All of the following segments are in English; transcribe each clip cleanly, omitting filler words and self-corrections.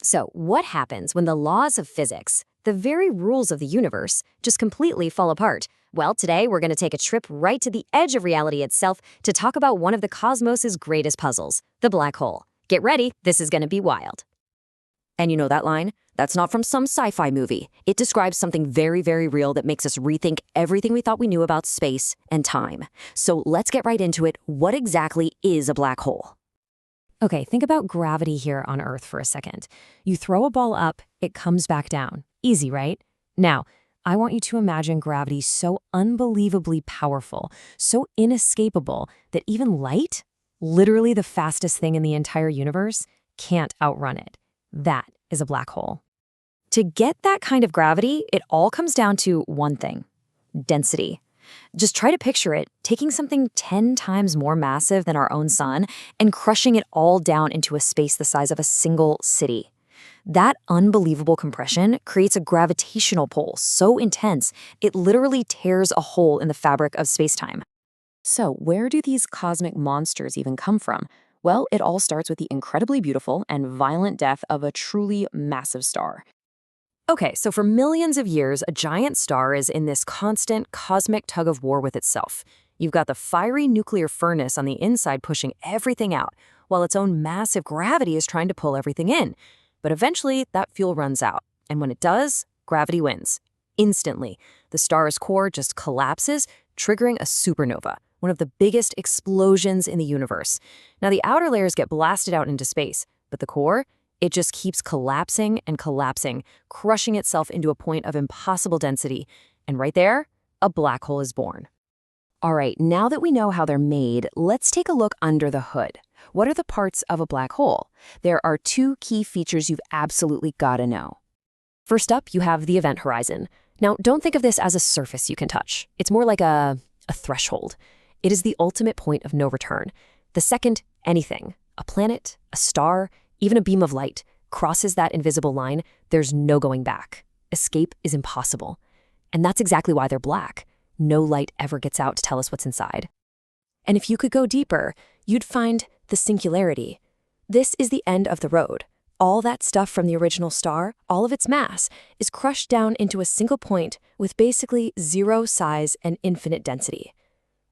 So, what happens when the laws of physics, the very rules of the universe, just completely fall apart? Well, today we're going to take a trip right to the edge of reality itself to talk about one of the cosmos's greatest puzzles, the black hole. Get ready, this is going to be wild. And you know that line? That's not from some sci-fi movie. It describes something very, very real that makes us rethink everything we thought we knew about space and time. So let's get right into it. What exactly is a black hole? Okay, think about gravity here on Earth for a second. You throw a ball up, it comes back down. Easy, right? Now, I want you to imagine gravity so unbelievably powerful, so inescapable, that even light, literally the fastest thing in the entire universe, can't outrun it. That is a black hole. To get that kind of gravity, it all comes down to one thing: density. Just try to picture it, taking something 10 times more massive than our own sun and crushing it all down into a space the size of a single city. That unbelievable compression creates a gravitational pull so intense, it literally tears a hole in the fabric of space-time. So where do these cosmic monsters even come from? Well, it all starts with the incredibly beautiful and violent death of a truly massive star. Okay, so for millions of years, a giant star is in this constant cosmic tug of war with itself. You've got the fiery nuclear furnace on the inside pushing everything out, while its own massive gravity is trying to pull everything in. But eventually, that fuel runs out. And when it does, gravity wins. Instantly, the star's core just collapses, triggering a supernova, one of the biggest explosions in the universe. Now, the outer layers get blasted out into space, but the core, it just keeps collapsing and collapsing, crushing itself into a point of impossible density. And right there, a black hole is born. All right, now that we know how they're made, let's take a look under the hood. What are the parts of a black hole? There are two key features you've absolutely got to know. First up, you have the event horizon. Now, don't think of this as a surface you can touch. It's more like a threshold. It is the ultimate point of no return. The second anything, a planet, a star, even a beam of light, crosses that invisible line, there's no going back. Escape is impossible. And that's exactly why they're black. No light ever gets out to tell us what's inside. And if you could go deeper, you'd find the singularity. This is the end of the road. All that stuff from the original star, all of its mass, is crushed down into a single point with basically zero size and infinite density.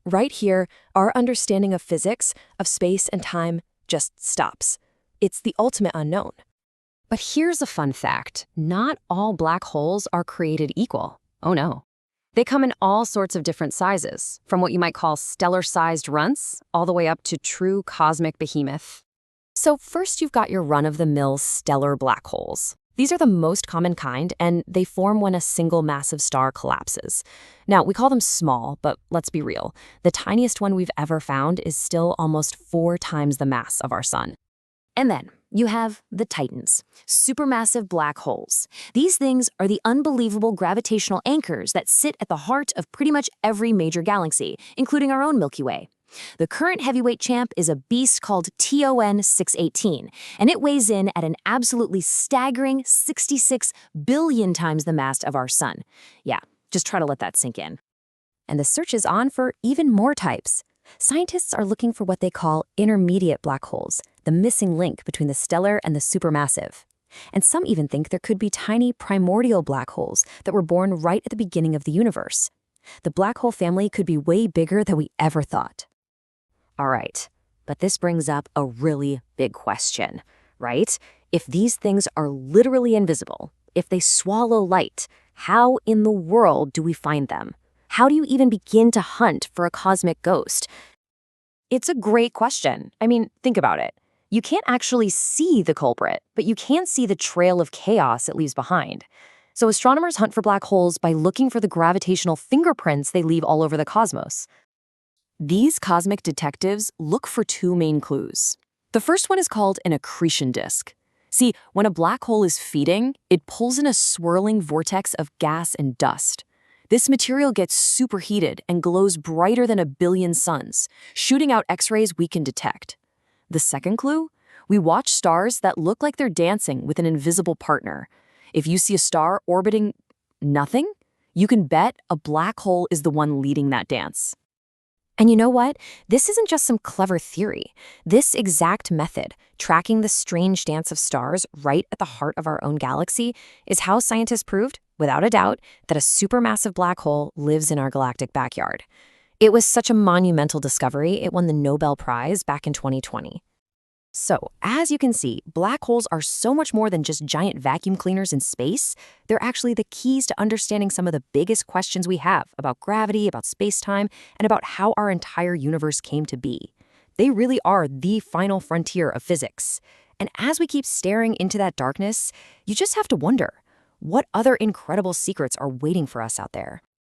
Right here, our understanding of physics, of space and time, just stops. It's the ultimate unknown. But here's a fun fact. Not all black holes are created equal. Oh no. They come in all sorts of different sizes, from what you might call stellar-sized runts, all the way up to true cosmic behemoth. So first you've got your run-of-the-mill stellar black holes. These are the most common kind, and they form when a single massive star collapses. Now, we call them small, but let's be real. The tiniest one we've ever found is still almost 4 times the mass of our sun. And then you have the titans, supermassive black holes. These things are the unbelievable gravitational anchors that sit at the heart of pretty much every major galaxy, including our own Milky Way. The current heavyweight champ is a beast called TON 618, and it weighs in at an absolutely staggering 66 billion times the mass of our sun. Yeah, just try to let that sink in. And the search is on for even more types. Scientists are looking for what they call intermediate black holes, the missing link between the stellar and the supermassive. And some even think there could be tiny primordial black holes that were born right at the beginning of the universe. The black hole family could be way bigger than we ever thought. All right, but this brings up a really big question, right? If these things are literally invisible, if they swallow light, how in the world do we find them? How do you even begin to hunt for a cosmic ghost? It's a great question. I mean, think about it. You can't actually see the culprit, but you can see the trail of chaos it leaves behind. So astronomers hunt for black holes by looking for the gravitational fingerprints they leave all over the cosmos. These cosmic detectives look for 2 main clues. The first one is called an accretion disk. See, when a black hole is feeding, it pulls in a swirling vortex of gas and dust. This material gets superheated and glows brighter than a billion suns, shooting out X-rays we can detect. The second clue? We watch stars that look like they're dancing with an invisible partner. If you see a star orbiting nothing, you can bet a black hole is the one leading that dance. And you know what? This isn't just some clever theory. This exact method, tracking the strange dance of stars right at the heart of our own galaxy, is how scientists proved, without a doubt, that a supermassive black hole lives in our galactic backyard. It was such a monumental discovery, it won the Nobel Prize back in 2020. So, as you can see, black holes are so much more than just giant vacuum cleaners in space. They're actually the keys to understanding some of the biggest questions we have about gravity, about space-time, and about how our entire universe came to be. They really are the final frontier of physics. And as we keep staring into that darkness, you just have to wonder, what other incredible secrets are waiting for us out there?